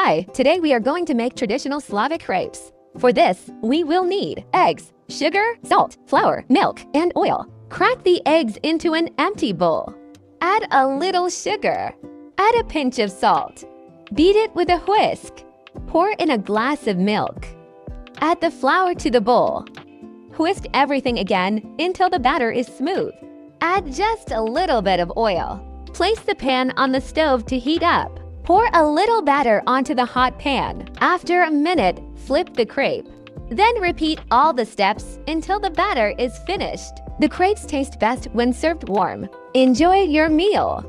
Hi, today we are going to make traditional Slavic crepes. For this, we will need eggs, sugar, salt, flour, milk, and oil. Crack the eggs into an empty bowl. Add a little sugar. Add a pinch of salt. Beat it with a whisk. Pour in a glass of milk. Add the flour to the bowl. Whisk everything again until the batter is smooth. Add just a little bit of oil. Place the pan on the stove to heat up. Pour a little batter onto the hot pan. After a minute, flip the crepe. Then repeat all the steps until the batter is finished. The crepes taste best when served warm. Enjoy your meal!